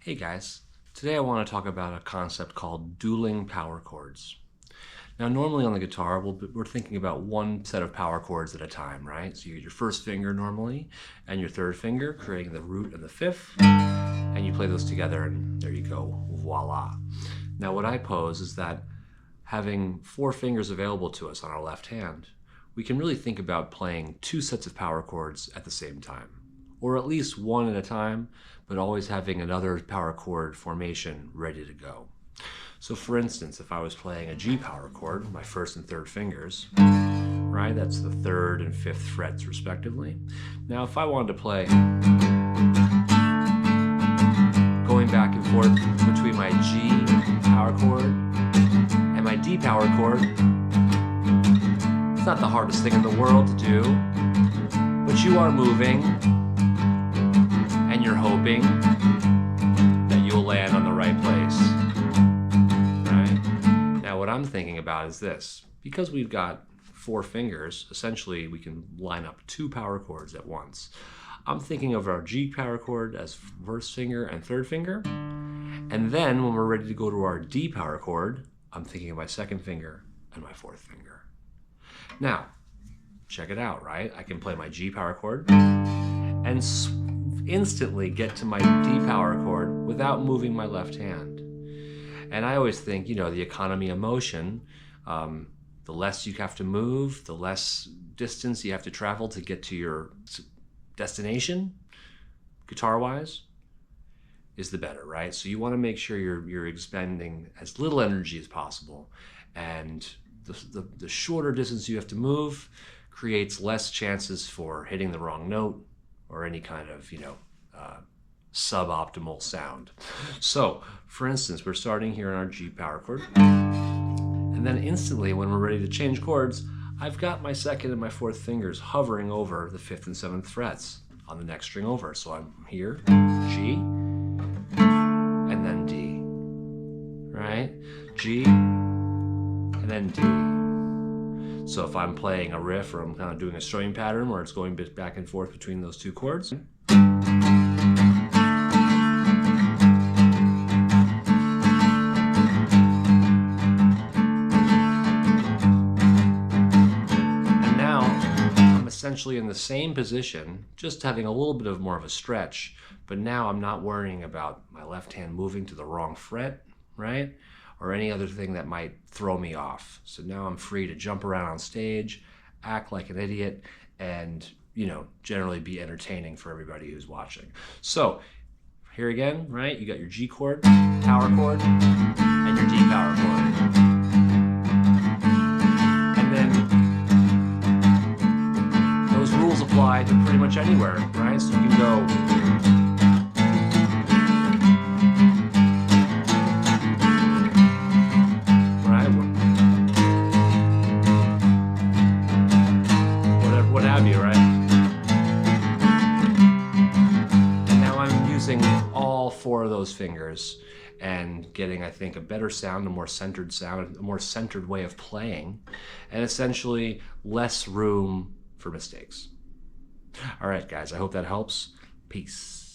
Hey guys, today I want to talk about a concept called dueling power chords. Now normally on the guitar we're thinking about one set of power chords at a time, right? So you get your first finger normally and your third finger creating the root and the fifth, and you play those together and there you go, voila. Now what I pose is that having four fingers available to us on our left hand, we can really think about playing two sets of power chords at the same time, or at least one at a time, but always having another power chord formation ready to go. So for instance, if I was playing a G power chord, my first and third fingers, right, that's the third and fifth frets respectively. Now if I wanted to play going back and forth between my G power chord and my D power chord, it's not the hardest thing in the world to do, but you are moving and you're hoping that you'll land on the right place, right? Now what I'm thinking about is this. Because we've got four fingers, essentially we can line up two power chords at once. I'm thinking of our G power chord as first finger and third finger, and then when we're ready to go to our D power chord, I'm thinking of my second finger and my fourth finger. Now, check it out, right? I can play my G power chord and instantly get to my D power chord without moving my left hand. And I always think, the economy of motion, the less you have to move, the less distance you have to travel to get to your destination, guitar-wise, is the better, right? So you want to make sure you're expending as little energy as possible, and the shorter distance you have to move creates less chances for hitting the wrong note or any kind of, suboptimal sound. So, for instance, we're starting here on our G power chord, and then instantly when we're ready to change chords, I've got my second and my fourth fingers hovering over the fifth and seventh frets on the next string over. So I'm here, G, and then D, right? G, and then D. So if I'm playing a riff or I'm kind of doing a strumming pattern where it's going back and forth between those two chords, essentially in the same position, just having a little bit of more of a stretch, but now I'm not worrying about my left hand moving to the wrong fret, right? Or any other thing that might throw me off. So now I'm free to jump around on stage, act like an idiot, and, generally be entertaining for everybody who's watching. So here again, right? You got your G chord, power chord, and your D power chord. Rules apply to pretty much anywhere, right? So you can go right, what have you, right? And now I'm using all four of those fingers and getting, I think, a better sound, a more centered sound, a more centered way of playing, and essentially less room for mistakes. All right, guys, I hope that helps. Peace.